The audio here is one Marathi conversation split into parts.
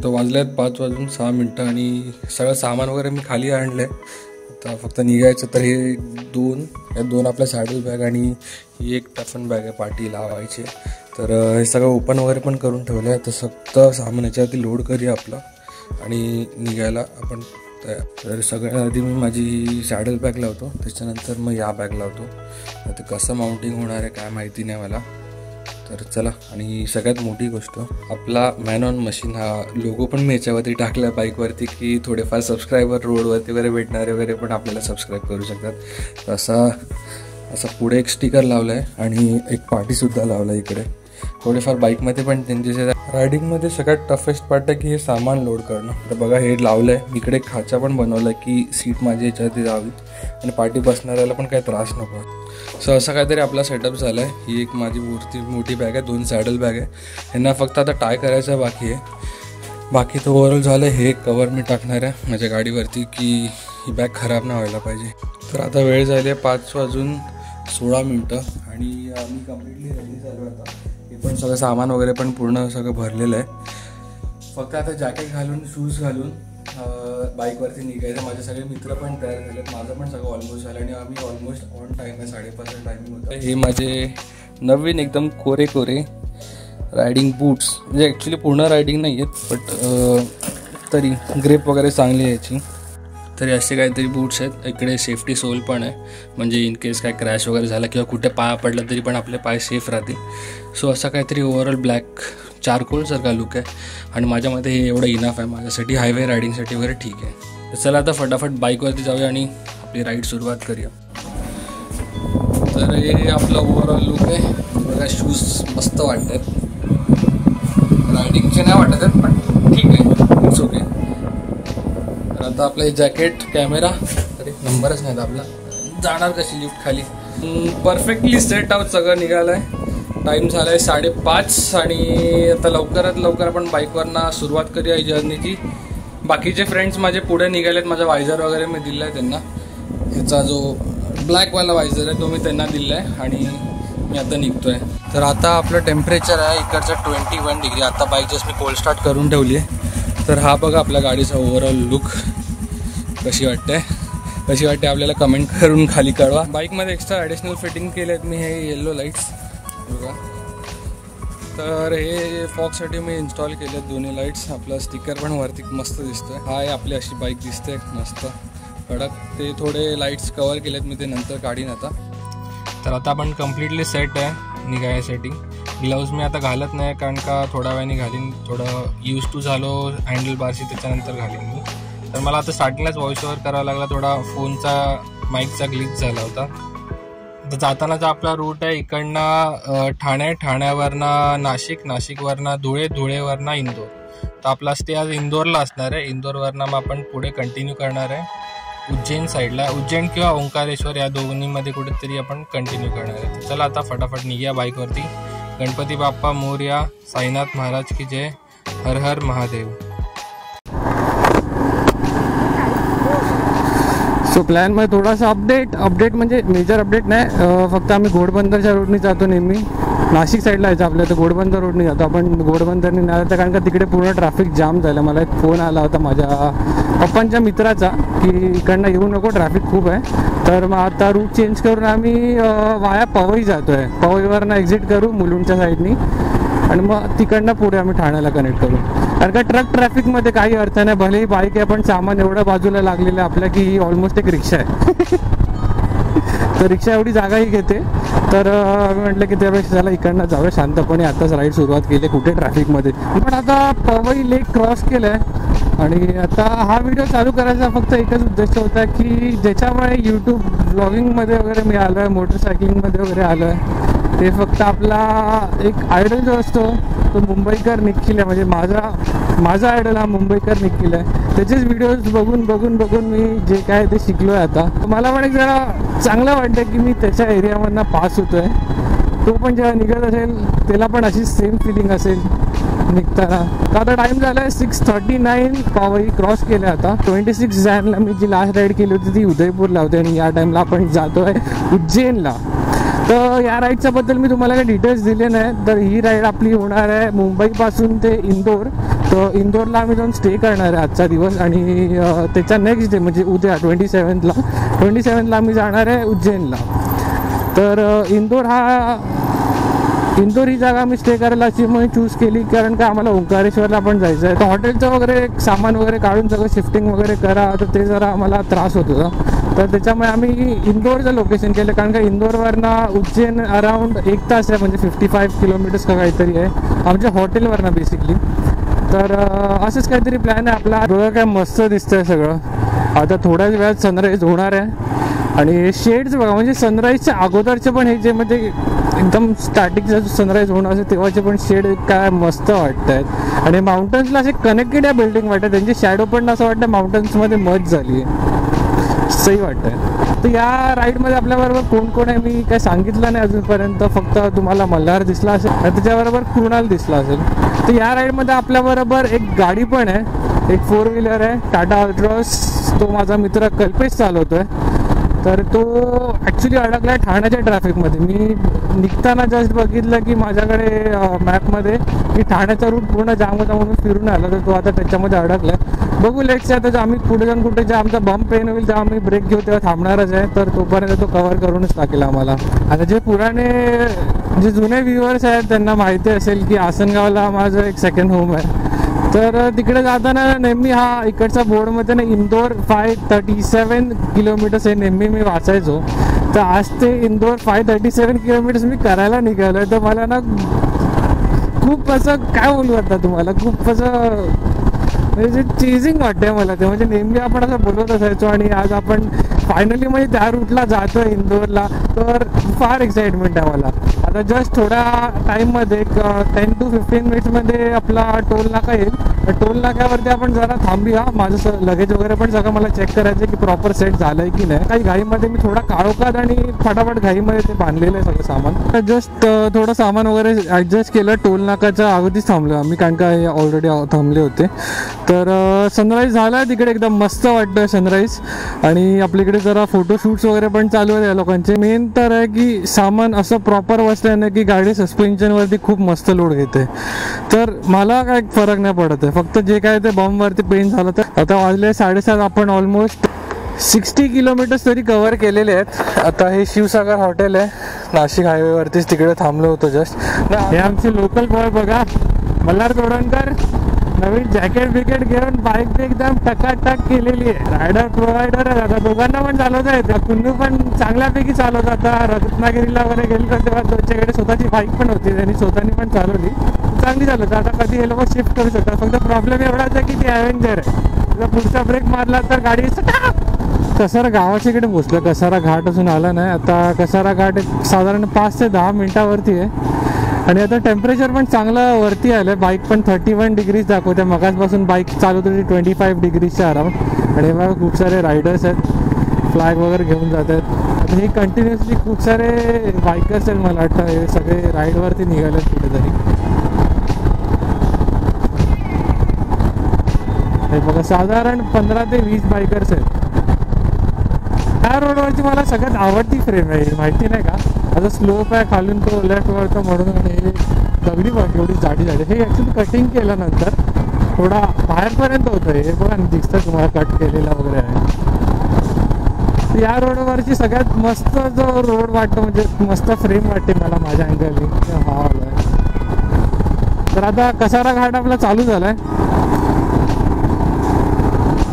आता वाजल्यात 5:06 आणि सगळं सामान वगैरे मी खाली आणलं आहे. आता फक्त निघायचं. तर हे दोन आपल्या सॅडल बॅग आणि ही एक टफन बॅग आहे पाठी लावायची. तर हे सगळं ओपन वगैरे पण करून ठेवलं आहे. तर फक्त सामान याच्यावरती लोड करूया आपलं आणि निघायला आपण तयार. तर सगळ्यात आधी मी माझी सॅडल बॅग लावतो, त्याच्यानंतर मग या बॅग लावतो. आता कसं माउंटिंग होणार आहे काय माहिती नाही मला. तर चला. आणि सगळ्यात मोठी गोष्ट, आपला मॅन ऑन मशीन हा लोगो पण मी याच्यावरती टाकला आहे बाईकवरती, की थोडेफार सबस्क्रायबर रोडवरती वगैरे भेटणारे वगैरे पण आपल्याला सबस्क्राईब करू शकतात. तर असा पुढे एक स्टिकर लावला आहे आणि एक पार्टीसुद्धा लावला आहे इकडे. थोडेफार बाईकमध्ये पण त्यांचे रायडिंगमध्ये सगळ्यात टफेस्ट पार्ट आहे की हे सामान लोड करणं. तर बघा हे लावलं आहे. इकडे एक खाचा पण बनवला आहे की सीट माझी याच्यावरती जावी आणि पार्टी बसणाऱ्याला पण काही त्रास नको. सो असं काहीतरी आपला सेटअप झाला आहे. ही एक माझी मोठी बॅग आहे, 2 सॅडल बॅग आहे. ह्यांना फक्त आता टाय करायचं बाकी आहे. बाकी तर ओव्हरऑल झालं. हे एक कवर मी टाकणार आहे माझ्या गाडीवरती की ही बॅग खराब नाही व्हायला पाहिजे. तर आता वेळ झाली आहे 5:16 आणि मी कम्प्लिटली रेडी झालो. आता हे पण सगळं सामान वगैरे पण पूर्ण सगळं भरलेलं आहे. फक्त आता जॅकेट घालून शूज घालून बाईकवरती निघायचं. माझे सगळे मित्र पण तयार झालेत. माझं पण सगळं ऑलमोस्ट झालं आणि आम्ही ऑलमोस्ट ऑन टाईम आहे. 5:30 टायमिंग होतं. हे माझे नवीन एकदम कोरे रायडिंग बूट्स, म्हणजे ॲक्च्युली पूर्ण रायडिंग नाही आहेत बट तरी ग्रेप वगैरे चांगली आहे याची. तरी असे काहीतरी बूट्स आहेत. इकडे सेफ्टी सोल पण आहे, म्हणजे इन केस काय क्रॅश वगैरे झाला किंवा कुठे पाय पडला तरी पण आपले पाय सेफ राहतील. सो असा काहीतरी ओव्हरऑल ब्लॅक चारकोलसारखा लुक आहे आणि माझ्यामध्ये हे एवढं इनफ आहे माझ्यासाठी हायवे रायडिंगसाठी वगैरे ठीक आहे. तर चला आता फटाफट बाईकवरती जाऊया आणि आपली राईड सुरुवात करूया. तर हे आपलं ओव्हरऑल लुक आहे. बघा शूज मस्त वाटत आहेत, रायडिंगचे नाही वाटत आहेत पण ठीक आहे, इट्स ओके. तर आता आपलं हे जॅकेट कॅमेरा तरी नंबरच नाही आपला, जाणार कशी लिफ्ट खाली. परफेक्टली सेट आउट सगळं निघालं आहे. टाईम झाला आहे 5:30 आणि आता लवकरात लवकर आपण बाईकवरनं सुरुवात करूया ही जर्नीची. बाकीचे फ्रेंड्स माझे पुढे निघालेत. माझा वायझर वगैरे मी दिला आहे त्यांना. ह्याचा जो ब्लॅकवाला वायझर आहे तो मी त्यांना दिला आहे आणि मी आता निघतो आहे. तर आता आपलं टेम्परेचर आहे इकडचं 21 डिग्री. आता बाईक जस्ट मी कोल्ड स्टार्ट करून ठेवली आहे. तर हा बघा आपल्या गाडीचा ओव्हरऑल लुक कशी वाटते आपल्याला कमेंट करून खाली कळवा. बाईकमध्ये एक्स्ट्रा ॲडिशनल फिटिंग केले आहेत मी. हे येलो लाईट्स बघा. तर हे फॉगसाठी मी इन्स्टॉल केले आहेत दोन्ही लाईट्स. आपला स्टिकर पण वरती मस्त दिसतोय. हा आहे आपली अशी बाईक दिसते मस्त कडक. ते थोडे लाईट्स कवर केलेत मी, ते नंतर काढीन आता. तर आता आपण कम्प्लिटली सेट आहे निघायसाठी. ग्लव्ज मी आता घालत नाही कारण का थोड्या वेळाने घालीन, थोडं यूज टू झालो हँडल बारशी, त्याच्यानंतर घालीन मी. तर मला आता स्टार्टिंगलाच व्हॉइस ओव्हर करावा लागला, थोडा फोनचा माईकचा ग्लिच झाला होता. तर जातानाचा आपला रूट आहे इकडनं ठाण्यावरनं नाशिकवरनं धुळेवरनं इंदोर. तर आपला स्टे आज इंदोरला असणार आहे. इंदोरवरनं मग आपण पुढे कंटिन्यू करणार आहे उज्जैन साईडला. उज्जैन किंवा ओंकारेश्वर या दोन्हीमध्ये कुठेतरी आपण कंटिन्यू करणार आहे. तर चला आता फटाफट निघूया बाईकवरती. गणपती बाप्पा मोरया, साईनाथ महाराज की जय, हर हर महादेव. सो प्लॅनमध्ये थोडासा अपडेट म्हणजे मेजर अपडेट नाही. फक्त आम्ही घोडबंदरच्या रोडने जातो नेहमी. नाशिक साईडला यायचं आपल्या, तर घोडबंदर रोडने जातो आपण. घोडबंदरने नाही जातं कारण का तिकडे पूर्ण ट्रॅफिक जाम झालं. मला एक फोन आला होता माझ्या पप्पांच्या मित्राचा की इकडनं येऊ नको, ट्रॅफिक खूप आहे. तर मग आता रूट चेंज करून आम्ही वाया पवई जातो आहे. पवईवरनं एक्झिट करू मुलुंडच्या साईडनी आणि मग तिकडनं पुढे आम्ही ठाण्याला कनेक्ट करू. कारण का ट्रॅफिकमध्ये काही अर्थ नाही. भलेही बाईक आहे पण सामान एवढं बाजूला लागलेलं आपल्या की ऑलमोस्ट एक रिक्षा आहे. तर रिक्षा एवढी जागाही घेते. तर मी म्हटलं की त्यापेक्षा त्याला इकडनं जाऊया शांतपणे. आताच राईड सुरुवात केली कुठे ट्रॅफिकमध्ये. पण आता पवई लेक क्रॉस केलं आहे आणि आता हा व्हिडिओ चालू करायचा फक्त एकच उद्देश होता की ज्याच्यामुळे यूट्यूब ब्लॉगिंगमध्ये वगैरे मी आलो आहे, मोटरसायकलिंगमध्ये वगैरे आलो आहे, ते फक्त आपला एक आयडल जो असतो तो मुंबईकर निखिल आहे. म्हणजे माझा आयडल हा मुंबईकर निखिल आहे. त्याचेच व्हिडिओज बघून मी जे काय ते शिकलो आहे. आता मला पण एक जरा चांगलं वाटतं की मी त्याच्या एरियामधनं पास होतो आहे. तो पण जेव्हा निघत असेल त्याला पण अशी सेम फिलिंग असेल निघताना. आता टाईम झाला आहे 6:39. पवई क्रॉस केलं आहे. आता 26 जानेला मी जी लास्ट राईड केली होती ती उदयपूरला होती आणि या टाईमला आपण जातो आहे उज्जैनला. तर या राईडच्या बद्दल मी तुम्हाला काही डिटेल्स दिले नाही. तर ही राईड आपली होणार आहे मुंबईपासून ते इंदोर. तर इंदोरला आम्ही जाऊन स्टे करणार आहे आजचा दिवस आणि त्याच्या नेक्स्ट डे म्हणजे उद्या 27ला आम्ही जाणार आहे उज्जैनला. तर इंदोर ही जागा आम्ही स्टे करायला अशी म्हणून चूज केली कारण का आम्हाला ओंकारेश्वरला पण जायचं आहे. तर हॉटेलचं वगैरे सामान वगैरे काढून सगळं शिफ्टिंग वगैरे करा तर ते जरा आम्हाला त्रास होत होता. तर त्याच्यामुळे आम्ही इंदोरचं लोकेशन केलं कारण का इंदोरवरनं उज्जैन अराउंड 1 तास आहे म्हणजे 55 किलोमीटर्स का काहीतरी आहे आमच्या हॉटेलवरनं बेसिकली. तर असंच काहीतरी प्लॅन आहे आपला. बघा काय मस्त दिसतंय सगळं. आता थोड्याच वेळात सनराईज होणार आहे आणि शेड्स बघा म्हणजे सनराईजच्या अगोदरचे पण हे जे म्हणजे एकदम स्टार्टिंगचा सनराईज होणार असेल तेव्हाचे पण शेड काय मस्त वाटत आहेत. आणि माउंटन्सला असे कनेक्टेड या बिल्डिंग वाटत त्यांची शॅडो पण असं वाटतं माउंटन्समध्ये मच झाली आहे. सही वाटतंय. तर या राईडमध्ये आपल्याबरोबर कोण कोण आहे मी काय सांगितलं नाही अजूनपर्यंत. फक्त तुम्हाला मल्हार दिसला असेल आणि त्याच्याबरोबर कृणाल दिसला असेल. तर या राईडमध्ये आपल्याबरोबर एक गाडी पण आहे, एक 4 व्हीलर आहे टाटा अल्ट्रॉस. तो माझा मित्र कल्पेश चालवतोय. तर तो ॲक्च्युली अडकला आहे ठाण्याच्या ट्रॅफिकमध्ये. मी निघताना जस्ट बघितलं की माझ्याकडे मॅपमध्ये की ठाण्याचा रूट पूर्ण जाम होता म्हणून फिरून आला. तर तो आता त्याच्यामध्ये अडकला आहे. बघू लेट्स आता आम्ही पुढे जाऊन कुठे जे आमचा बंप पेन होईल तेव्हा आम्ही ब्रेक घेऊ तेव्हा थांबणारच आहे. तर तोपर्यंत तो कव्हर करूनच टाकेल आम्हाला. आता जे पुराणे जे जुने व्ह्युअर्स आहेत त्यांना माहिती असेल की आसनगावला माझं एक सेकंड होम आहे. तर तिकडे जाताना नेहमी हा इकडचा बोर्डमध्ये ना इंदोर 537 किलोमीटर्स हे नेहमी मी वाचायचो. तर आज ते इंदोर 537 किलोमीटर्स मी करायला निघालो आहे. तर मला ना खूप असं काय बोलू आता तुम्हाला खूप असं म्हणजे चेजिंग वाटते मला ते. म्हणजे नेहमी आपण असं बोलत असायचो आणि आज आपण फायनली म्हणजे त्या रूटला जातो आहे इंदोरला. तर फार एक्साइटमेंट आहे मला. आता जस्ट थोड्या टाईममध्ये 10 to 15 मिनिट्समध्ये आपला टोल नाका येईल. तर टोल नाक्यावरती आपण जरा थांबूया. माझं लगेज वगैरे पण सगळं मला चेक करायचं की प्रॉपर सेट झालं आहे की नाही. काही घाईमध्ये मी थोडा काळोखात आणि फटाफट घाईमध्ये ते बांधलेलं आहे सगळं सामान. जस्ट थोडं सामान वगैरे ॲडजस्ट केलं. टोल नाकाच्या अगदीच थांबलो आम्ही कारण का ऑलरेडी थांबले होते. तर सनराईज झाला आहे तिकडे एकदम मस्त वाटतं सनराईज. आणि आपल्याकडे जरा फोटोशूट्स वगैरे पण चालू आहेत या लोकांचे. मेन तर आहे की सामान असं प्रॉपर बसल्याने की गाडी सस्पेन्शनवरती खूप मस्त लोड घेते. तर मला काय फरक नाही पडत आहे. फक्त जे काय ते बॉम्बवरती पेन झालं. तर आता वाजले 7:30. आपण ऑलमोस्ट 60 किलोमीटर्स तरी कव्हर केलेले आहेत. आता हे शिवसागर हॉटेल आहे नाशिक हायवेवरतीच तिकडे थांबलो होतो जस्ट. हे आमचे लोकल बॉय बघा मल्हार तोडणकर नवीन जॅकेट बिकेट घेऊन बाईक बी एकदम टकाटक केलेली आहे. रायडर प्रोव्हायडर आहे. आता दोघांना पण चालवता येतं. कुन्नू पण चांगल्यापैकी चालवत. आता रत्नागिरीला वगैरे गेलो तर तेव्हा त्याच्याकडे स्वतःची बाईक पण होती त्यांनी स्वतःनी पण चालवली. चांगली चालवतं. आता कधी हे लोक शिफ्ट करू शकतात. फक्त प्रॉब्लेम एवढाच आहे की ती ॲव्हेंजर आहे. जर पुढचा ब्रेक मारला तर गाडी कसारा गावाच्या इकडे पोचलं. कसारा घाट अजून आला नाही. आता कसारा घाट साधारण 5 ते 10 मिनिटावरती आहे. आणि आता टेम्परेचर पण चांगलं वरती आलं. बाईक पण 31 डिग्रीज दाखवते. मगाचपासून बाईक चालवत होती 25 डिग्रीजच्या अराउंड. आणि मग खूप सारे रायडर्स आहेत फ्लॅग वगैरे घेऊन जात आहेत. हे कंटिन्युअसली खूप सारे बायकर्स आहेत मला वाटतं. हे सगळे राईडवरती निघाले आहेत कुठेतरी. हे बघा साधारण 15 ते 20 बायकर्स आहेत. ह्या रोडवरची मला सगळ्यात आवडती फ्रेम आहे माहिती नाही का. आता स्लोप आहे खालून तो लेफ्ट वरतं म्हणून. आणि दगडी बघ एवढी जाडी झाली. हे ॲक्च्युली कटिंग केल्यानंतर थोडा बाहेरपर्यंत होतं. हे बघा दिसतं तुम्हाला कट केलेला वगैरे आहे. या रोडवरची सगळ्यात मस्त जो रोड वाटतो म्हणजे मस्त फ्रेम वाटते मला माझ्या अँगलनी हा वाला आहे. तर आता कसारा घाट आपला चालू झाला आहे.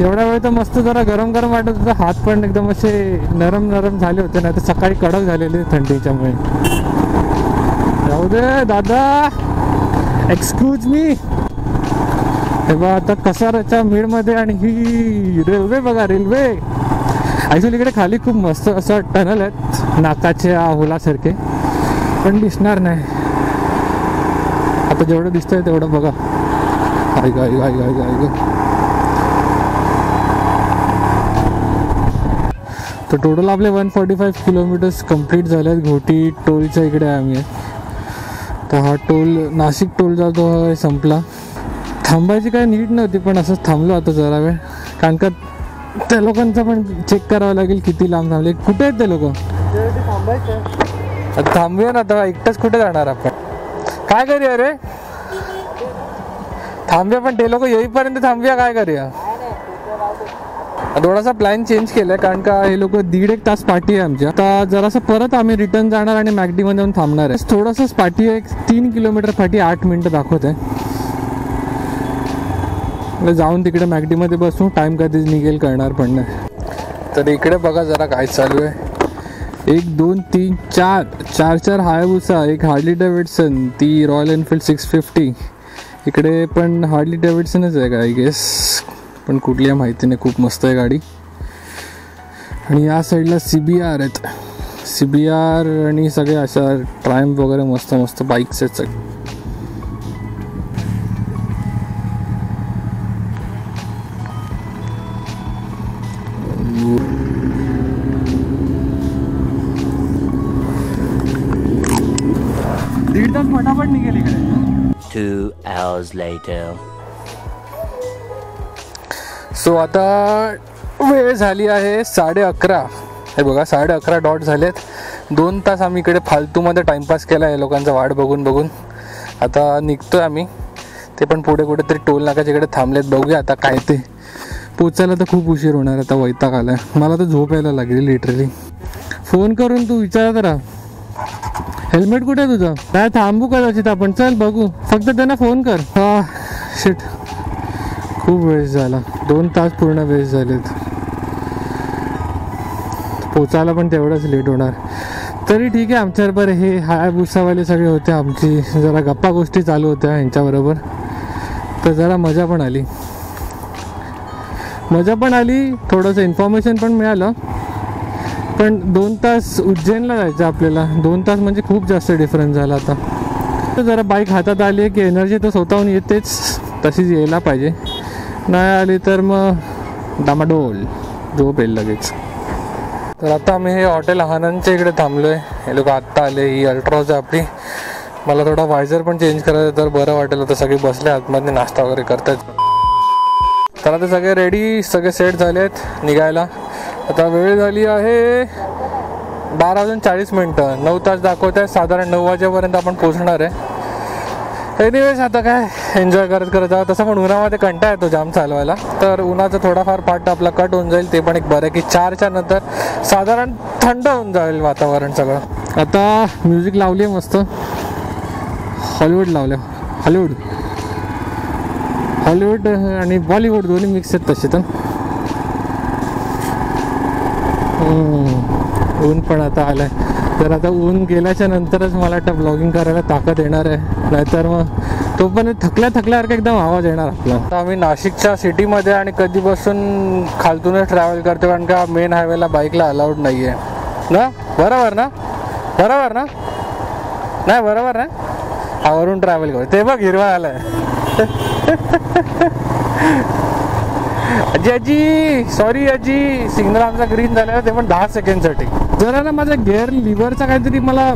एवढ्या वेळ तर मस्त जरा गरम गरम वाटत होतं. हात पण एकदम असे नरम नरम झाले होते. नाही तर सकाळी कडक झालेले थंडीच्यामुळे. जाऊ दे दादा एक्सक्यूज मी. हे बघा आता कसाराच्या मिडमध्ये. आणि ही रेल्वे बघा रेल्वे. ॲक्च्युली इकडे खाली खूप मस्त असं टनल आहेत नाकाच्या होलासारखे पण दिसणार नाही. आता जेवढं दिसतंय तेवढं बघा. तर टोटल आपले 145 किलोमीटर्स कंप्लीट झाले आहेत. घोटी टोलच्या इकडे आहे आम्ही. तर हा टोल नाशिक टोलचा जो संपला. थांबायची काय नीट नव्हती पण असंच थांबलो आता जरा वेळ कारण का त्या लोकांचं पण चेक करावं लागेल किती लांब थांबले. कुठे आहेत ते लोक. आता थांबूया ना, आता एकटंच कुठे जाणार आपण? काय करूया रे? थांबूया पण ते लोक येईपर्यंत थांबूया, काय करूया? थोडासा प्लॅन चेंज केलाय कारण का हे लोक 1.5 तास पार्टी आहे आमच्या. आता जरासं परत आम्ही रिटर्न जाणार आणि मॅकडी मध्ये थांबणार आहे. थोडंसंच पार्टी आहे, 3 किलोमीटर पार्टी 8 मिनिटं दाखवत आहे. जाऊन तिकडे मॅकडी मध्ये बसू, टाइम कधीच निघेल कळणार पण नाही. तर इकडे बघा जरा काय चालू आहे. 1 2 3 4 हायाबुसा, एक हार्ली डेव्हिडसन, ती रॉयल एनफील्ड 650. इकडे पण हार्ली डेव्हिडसनच आहे का आय गेस, पण कुठली आहे माहिती नाही. खूप मस्त आहे गाडी. आणि या साईडला CBR आहेत, CBR आणि सगळे अशा ट्रायम्फ वगैरे मस्त मस्त बाईक्स आहेत सगळे. दीड तास फटाफट निघेल इकडे. 2 hours later. सो आता वेळ झाली आहे 11:30. हे बघा 11:30 डॉट झालेत. 2 तास आम्ही इकडे फालतूमध्ये टाइमपास केला आहे लोकांचा वाट बघून बघून. आता निघतोय आम्ही. ते पण पुढे कुठेतरी टोल नाकाच्या इकडे थांबलेत. बघूया आता काय ते. पोचायला तर खूप उशीर होणार. आता वैताग आलाय मला, तर झोप यायला लागली लिटरली. फोन करून तू विचारा जरा हेल्मेट कुठे आहे तुझं? काय थांबू कदाचित आपण, चल बघू. फक्त त्यांना फोन कर. हा शिट, खूप वेस्ट झाला. 2 तास पूर्ण वेस्ट झालेत. पोचायला पण तेवढंच लेट होणार. तरी ठीक आहे, आमच्याबरोबर हे हायाबुसावाले सगळे होते. आमची जरा गप्पा गोष्टी चालू होत्या यांच्याबरोबर, तर जरा मजा पण आली. थोडंसं इन्फॉर्मेशन पण मिळालं. पण 2 तास उज्जैनला जायचं आपल्याला. 2 तास म्हणजे खूप जास्त डिफरन्स झाला. आता तर जरा बाईक हातात आली आहे की एनर्जी तर स्वतःहून येतेच, तशीच यायला पाहिजे. नाही आली तर मग डामाडोल झोप येईल लगेच. तर आता आम्ही हे हॉटेल आनंदच्या इकडे थांबलो आहे. हे लोक आत्ता आले. ही अल्ट्रॉज आहे आपली. मला थोडा वायझर पण चेंज करायचं तर बरं वाटेल. आता सगळे बसले आतमध्ये नाश्ता वगैरे करतात. तर आता सगळे रेडी, सगळे सेट झाले आहेत निघायला. आता वेळ झाली आहे 12:40. 9 तास दाखवत आहे. साधारण 9 वाजेपर्यंत आपण पोहोचणार आहे. एनिवेज आता काय एन्जॉय करत जावं. तसं पण उन्हामध्ये कंटाळा येतो जाम चालवायला. तर उन्हाचा थोडाफार पार्ट आपला कट होऊन जाईल. ते पण एक बरं की 4च्या नंतर साधारण थंड होऊन जाईल वातावरण सगळं. आता म्युझिक लावली आहे मस्त. हॉलिवूड लावलं. हॉलिवूड आणि बॉलिवूड दोन्ही मिक्स आहेत तसे. तर ऊन पण आता आलं आहे. तर आता ऊन गेल्याच्या नंतरच मला वाटतं ब्लॉगिंग करायला ताकद येणार आहे. नाहीतर मग तो पण थकल्यासारखं एकदम आवाज येणार आपला. आता आम्ही नाशिकच्या सिटीमध्ये आणि कधीपासून खालतूनच ट्रॅव्हल करतो कारण का मेन हायवेला बाईकला अलाउड नाही आहे ना. बरोबर ना? नाही बरोबर ना. आवरून ट्रॅव्हल करू. ते बघ हिरवा आलाय. आजी सॉरी आजी, सिग्नल आमचा ग्रीन झाला ते पण 10 सेकंडसाठी. जरा ना माझा गिअर लिव्हरचा काहीतरी मला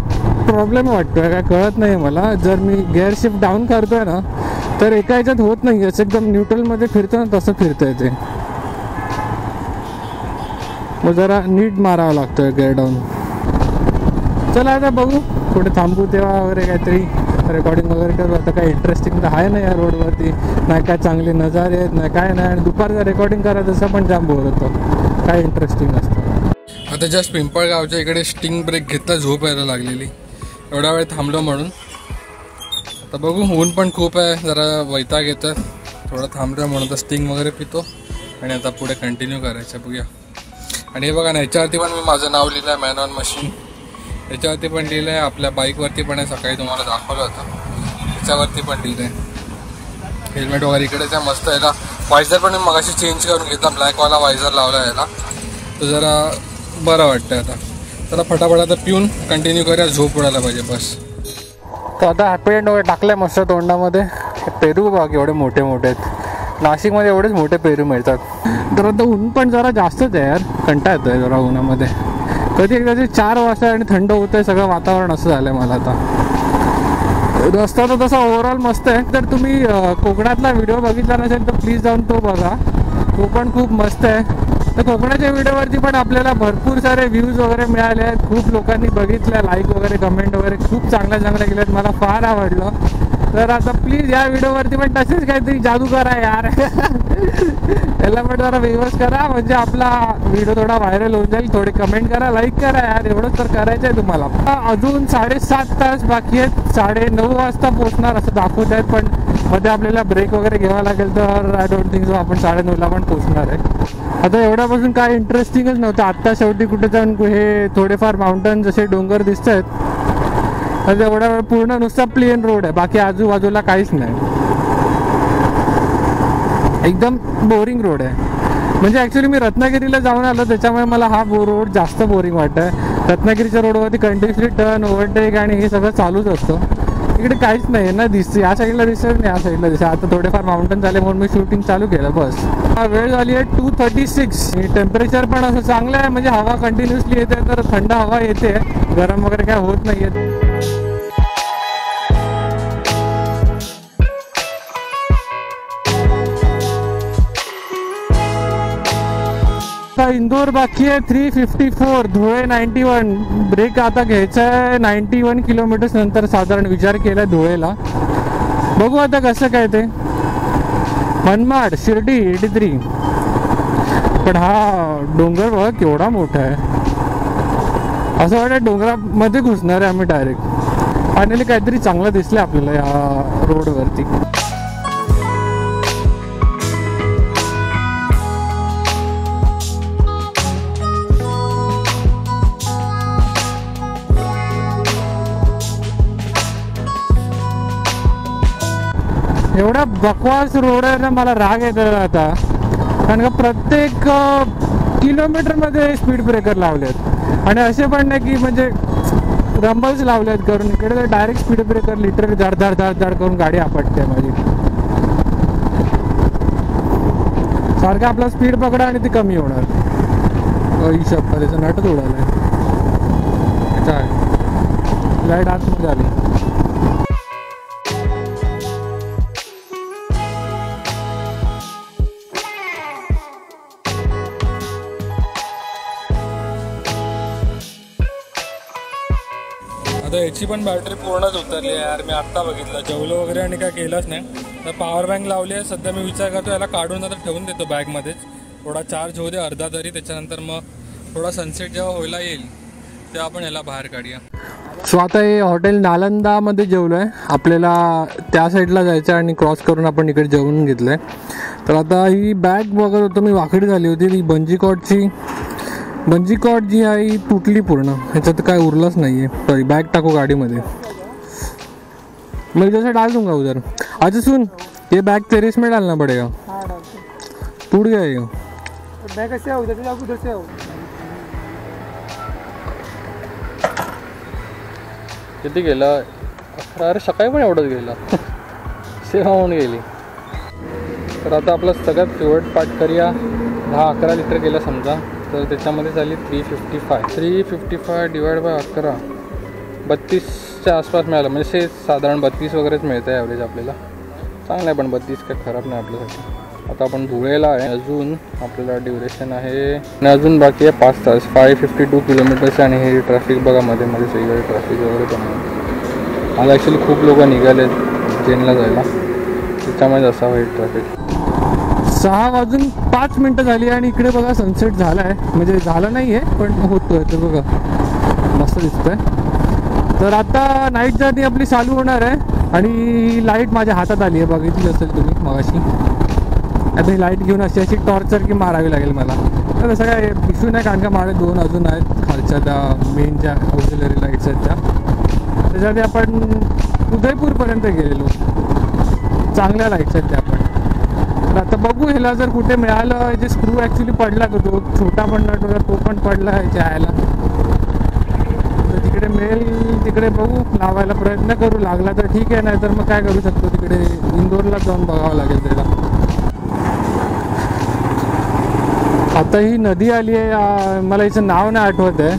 प्रॉब्लेम वाटतोय, काय कळत नाही मला. जर मी गिअर शिफ्ट डाऊन करतोय ना तर एका ह्याच्यात होत नाही. असं एकदम न्यूट्रलमध्ये फिरतो ना तसं फिरतंय ते. मग जरा नीट मारावं लागतोय गिअर डाऊन. चला आता बघू कुठे थांबू तेव्हा वगैरे काहीतरी रेकॉर्डिंग वगैरे करू. आता काय इंटरेस्टिंग तर आहे नाही या रोडवरती, नाही काय चांगले नजारे आहेत नाही काय नाही. आणि दुपारचं रेकॉर्डिंग करायचं तसं पण जाम बोर होतं, काय इंटरेस्टिंग नसतं. आता जस्ट पिंपळगावच्या इकडे स्टिंग ब्रेक घेतला, झोप यायला लागलेली. एवढा वेळ थांबलो म्हणून. आता बघू, ऊन पण खूप आहे, जरा वैताग येतं. थोडं थांबलो म्हणून तर स्टिंग वगैरे पितो आणि आता पुढे कंटिन्यू करायचं. बघूया. आणि हे बघा ना, याच्यावरती पण मी माझं नाव लिहिलं आहे, मॅन ऑन मशीन. याच्यावरती पण लिहिलं आहे, आपल्या बाईकवरती पण आहे, सकाळी तुम्हाला दाखवलं होतं त्याच्यावरती पण लिहिलं आहे. हेल्मेट वगैरे इकडेच आहे मस्त. याला वायझर पण मी मगाशी चेंज करून घेतला, ब्लॅकवाला वायझर लावला याला, तर जरा बरं वाटतं. आता जरा फटाफट आता पिऊन कंटिन्यू करूया, झोप उडायला पाहिजे बस. तर आता हॅपी एंड वगैरे टाकलं आहे मस्त तोंडामध्ये. पेरू बघ एवढे मोठे मोठे आहेत. नाशिकमध्ये एवढेच मोठे पेरू मिळतात. तर आता ऊन पण जरा जास्तच आहे यार, कंटाळा येतो आहे जरा उन्हामध्ये. कधी एकदा 4 वाजता आणि थंड होतं आहे सगळं वातावरण, असं झालं आहे मला आता. रस्ता तर तसा ओव्हरऑल मस्त आहे. तर तुम्ही कोकणातला व्हिडिओ बघितला नसेल तर प्लीज जाऊन तो बघा, तो पण खूप मस्त आहे. तर कोकणाच्या व्हिडिओवरती पण आपल्याला भरपूर सारे व्ह्यूज वगैरे मिळाले आहेत, खूप लोकांनी बघितल्या, लाईक वगैरे कमेंट वगैरे खूप चांगल्या केल्यात, मला फार आवडलं. तर आता प्लीज या व्हिडिओवरती पण तसेच काहीतरी जादू करा यार. त्याला पण जरा व्यवस्थ करा, म्हणजे आपला व्हिडिओ थोडा व्हायरल होऊन जाईल. थोडी कमेंट करा, लाईक करा यार, एवढंच तर करायचं आहे तुम्हाला. अजून 7.5 तास बाकी आहेत, 9:30 वाजता पोहोचणार असं दाखवत आहेत, पण मध्ये आपल्याला ब्रेक वगैरे घ्यावा लागेल. तर आय डोंट थिंक सो आपण 9:30ला पण पोहोचणार आहे. आता एवढ्यापासून काय इंटरेस्टिंगच नव्हतं. आत्ता शेवटी कुठे जाऊन हे थोडेफार माउंटन जसे डोंगर दिसत आहेत, तर एवढा वेळ पूर्ण नुसता प्लेन रोड आहे, बाकी आजूबाजूला काहीच नाही, एकदम बोरिंग रोड आहे. म्हणजे ॲक्च्युली मी रत्नागिरीला जाऊन आलो, त्याच्यामुळे मला हा रोड जास्त बोरिंग वाटत आहे. रत्नागिरीच्या रोडवरती कंटिन्युअसली टर्न, ओव्हरटेक आणि हे सगळं चालूच असतं. इकडे काहीच नाही ना, दिसते या साईडला दिसत नाही, या साईडला दिसत. आता थोडेफार माउंटन झाले म्हणून मी शूटिंग चालू केलं बस. वेळ झाली आहे 2:36. टेम्परेचर पण असं चांगलं आहे, म्हणजे हवा कंटिन्युअसली येते, तर थंड हवा येते, गरम वगैरे काय होत नाही आहे. इंदोर बाकी आहे 354, धुळे 91. ब्रेक आता घ्यायचा आहे 91 किलोमीटर्स नंतर साधारण विचार केला धुळेला. बघू आता कसं काय ते. मनमाड, शिर्डी 83. पण हा डोंगर बघा केवढा मोठा आहे, असं वाटतं डोंगरामध्ये घुसणार आहे आम्ही डायरेक्ट. फायनली काहीतरी चांगलं दिसलं आपल्याला या रोडवरती. एवढा बकवास रोड आहे ना, मला राग येतो आता, कारण का प्रत्येक किलोमीटरमध्ये स्पीड ब्रेकर लावलेत, आणि असे पण नाही की म्हणजे रंबल्स लावलेत करून. इकडे तर डायरेक्ट स्पीड ब्रेकर लिटरली धड धड धड धड करून गाडी आपटते माझी. सारखं आपला स्पीड पकडा आणि ती कमी होणार. शप्पा त्याचं नटच उडालाय. लाईट आतमध्ये आली. आता याची पण बॅटरी पूर्णच उतरली आहे यार. मी आत्ता बघितलं, जेवलो वगैरे आणि काय केलंच नाही. तर पॉवर बँक लावली आहे. सध्या मी विचार करतो याला काढून आता ठेवून देतो बॅगमध्येच, थोडा चार्ज होऊ दे अर्धा तरी. त्याच्यानंतर मग थोडा सनसेट जेव्हा व्हायला येईल तेव्हा आपण याला बाहेर काढूया. सो आता हे हॉटेल नालंदामध्ये जेवलो आहे. आपल्याला त्या साईडला जायचं आणि क्रॉस करून आपण इकडे जेवून घेतलं आहे. तर आता ही बॅग बघत होतो मी, वाकडी झाली होती. ही बंजी कॉट जी आहे ही तुटली पूर्ण, ह्याच्यात काय उरलंच नाही आहे. सॉरी, बॅग टाकू गाडीमध्ये. मैं जैसे डाल दूंगा उधर. अच्छा सुन, ये बैग तेरे इसमें डालना पड़ेगा. टूट गया ये बैग. कैसे आओ उधर से आओ. किती गेला? अरे सकाळी पण एवढंच गेला. सेवा होऊन गेली. तर आता आपला सगळ्यात फेवरेट पार्ट करूया. 10-11 लिटर गेला समजा, तर त्याच्यामध्ये झाली 355 डिवाइड बाय 11, 32च्या आसपास मिळालं. म्हणजे साधारण 32 वगैरेच मिळतं आहे ॲव्हरेज आपल्याला. चांगलं आहे, पण 32 काय खराब नाही आपल्यासाठी. आता आपण धुळेला आहे, अजून आपल्याला ड्युरेशन आहे आणि अजून बाकी आहे 5 तास. 552 किलोमीटर्स. आणि हे ट्रॅफिक बघा, मध्ये मध्ये सगळीकडे ट्रॅफिक वगैरे पण आहे. आज ॲक्च्युली खूप लोक निघाले ट्रेनला जायला, त्याच्यामुळे असा होईल ट्रॅफिक. 6:05 झाली आणि इकडे बघा सनसेट झाला आहे. म्हणजे झालं नाही आहे पण होतो आहे, तर बघा मस्त दिसतं आहे. तर आता नाईट जर्नी आपली चालू होणार आहे. आणि लाईट माझ्या हातात आली आहे, बघितली असेल तुम्ही मगाशी. आता ही लाईट घेऊन अशी टॉर्चर की मारावी लागेल मला. तर तसं काय इश्यू नाही, कारण का माझे 2 अजून आहेत खालच्या त्या मेन ज्या ऑक्झिलरी लाईट्स आहेत त्या. त्याच्यामध्ये आपण उदयपूरपर्यंत गेलेलो. चांगल्या लाईट्स आहेत त्या पण. तर आता बघू ह्याला जर कुठे मिळालं. जे स्क्रू ॲक्च्युली पडला तो छोटा पण नट वगैरे तो पण पडला आहे यायला. तर तिकडे मिळेल तिकडे बघू, लावायला प्रयत्न करू. लागला तर ठीक आहे, नाही तर मग काय करू शकतो, तिकडे इंदोरला जाऊन बघावं लागेल त्याला. आता ही नदी आली आहे, मला हिचं नाव नाही आठवत आहे,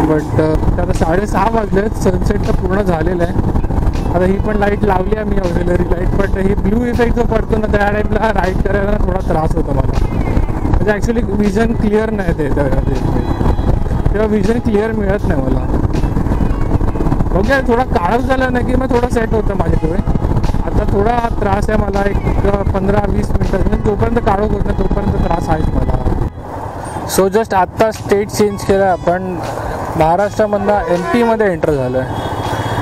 बट आता 6:30 वाजले. सनसेट तर पूर्ण झालेलं आहे. आता ही पण लाईट लावली आहे मी, ऑक्झिलरी लाईट. बट ही ब्लू इफेक्ट जो पडतो ना त्या टाईपला राईड करायला थोडा त्रास होतो मला. म्हणजे ॲक्च्युली विजन क्लिअर नाही ते तेव्हा विजन क्लिअर मिळत नाही मला. ओके थोडा काळच झाला ना की मग थोडं सेट होतं माझ्याकडे. आता थोडा त्रास आहे मला, एक 15-20 मिनटं जोपर्यंत काळोख होत नाही तोपर्यंत त्रास आहेच मला. सो जस्ट आत्ता स्टेट चेंज केलं आपण, महाराष्ट्रामधनं MP मध्ये एंटर झालो आहे.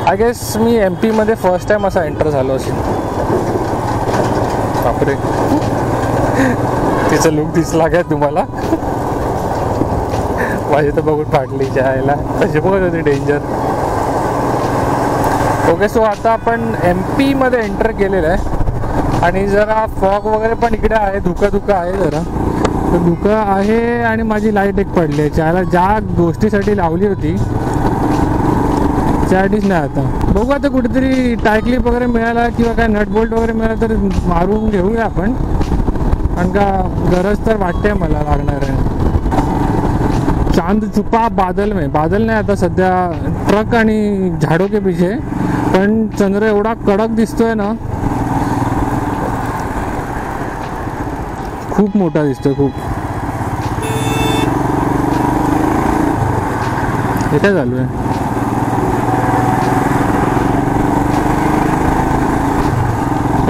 आय गेस मी MP मध्ये फर्स्ट टाईम असा एंटर झालो असेल. बापरे तिचं लुक दिसला काय तुम्हाला? माझी तर बघून फाटली जायला, तशी बघत होती डेंजर. ओके सो आता आपण MP मध्ये एंटर केलेलं आहे आणि जरा फॉग वगैरे पण इकडे आहे, धुकं आहे जरा, तर धुकं आहे आणि माझी लाईट एक पडली आहे. त्याला ज्या गोष्टीसाठी लावली होती त्यासाठीच नाही. आता बघू आता कुठेतरी टायक्लिप वगैरे मिळाला किंवा काय नट बोल्ट वगैरे मिळाला तर मारून घेऊया आपण, कारण का गरज तर वाटते मला लागणार आहे. चांद छुपा बादल में, बादल नाही आता सध्या, ट्रक आणि झाडो के पीछे, पण चंद्र एवढा कडक दिसतोय ना, खूप मोठा दिसतोय खूप. हे काय चालू आहे?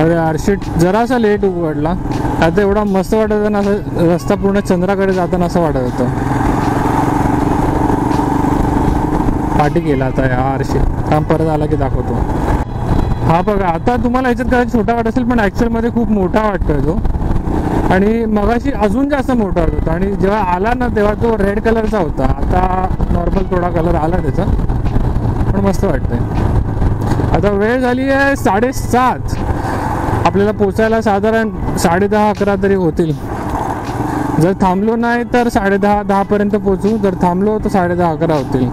अरे आरशीट जरासा लेट उघडला. आता एवढा मस्त वाटत होता ना, असं रस्ता पूर्ण चंद्राकडे जाताना असं वाटत होतं. पाठी केला आता या आरशीट, काम परत आला की दाखवतो. हा बघा आता तुम्हाला ह्याच्यात कदाचित छोटा वाटत असेल पण ॲक्च्युअलमध्ये खूप मोठा वाटतोय तो, आणि मगाशी अजून जास्त मोठा वाटत होता. आणि जेव्हा आला ना तेव्हा तो रेड कलरचा होता, आता नॉर्मल थोडा कलर आला त्याचा, पण मस्त वाटतंय. आता वेळ झाली आहे 7:30. आपल्याला पोचायला साधारण 10:30-11 तरी होतील. जर थांबलो नाही तर 10:30-10 पर्यंत पोचू, जर थांबलो तर 10:30-11 होतील.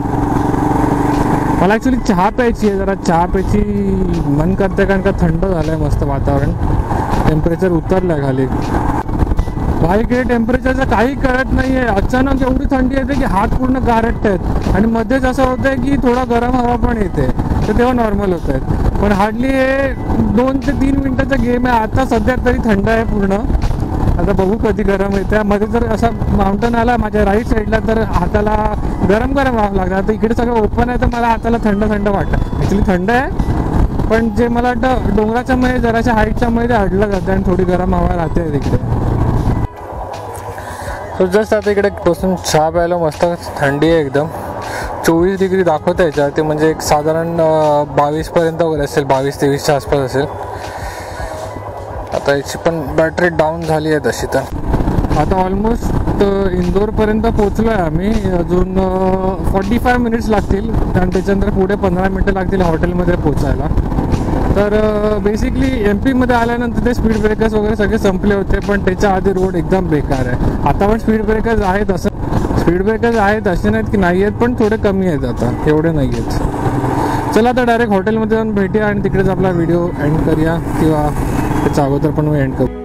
मला ॲक्च्युली चहा प्यायची आहे, जरा चहा प्यायची मन करते, कारण का थंड झालं आहे मस्त वातावरण, टेम्परेचर उतरलं आहे खाली. भाई इकडे टेम्परेचरचं काही कळत नाही आहे. अचानक एवढी थंडी येते की हात पूर्ण गारठत आहेत आणि मध्येच असं होतं आहे की थोडा गरम हवा पण येते, तर तेव्हा नॉर्मल होत आहेत. पण हार्डली हे 2 ते 3 मिनटाचा गेम आहे. आता सध्या तरी थंड आहे पूर्ण, आता बघू कधी गरम येते. मध्ये जर असा माउंटन आला माझ्या राईट साईडला तर हाताला गरम व्हावं लागतं. आता इकडे सगळं ओपन आहे तर मला हाताला थंड वाटतं. ॲक्च्युली थंड आहे, पण जे मला वाटतं डोंगराच्या मध्ये जराच्या हाईटच्या मध्ये अडलं जातं आणि थोडी गरम हवा राहते तिकडे. सो जस्ट आता इकडे बसून चहा प्यायला, मस्त थंडी आहे एकदम. 24 डिग्री दाखवत आहे याच्यावरती, म्हणजे एक साधारण 22 पर्यंत वगैरे असेल, 22-23च्या आसपास असेल. आता याची पण बॅटरी डाऊन झाली आहे तशी. तर आता ऑलमोस्ट इंदोरपर्यंत पोचलो आहे आम्ही. अजून 45 मिनिट्स लागतील आणि त्याच्यानंतर पुढे 15 मिनटं लागतील हॉटेलमध्ये पोचायला. तर बेसिकली MP मध्ये आल्यानंतर ते स्पीड ब्रेकर्स वगैरे सगळे संपले होते, पण त्याच्या आधी रोड एकदम बेकार आहे. आता पण स्पीड ब्रेकर्स आहेत, असे नाहीत की नाही आहेत, पण थोडे कमी आहेत आता, एवढे नाही आहेत. चला आता डायरेक्ट हॉटेलमध्ये जाऊन भेटूया आणि तिकडेच आपला व्हिडिओ एंड करूया, किंवा त्याच्या अगोदर पण एंड करू.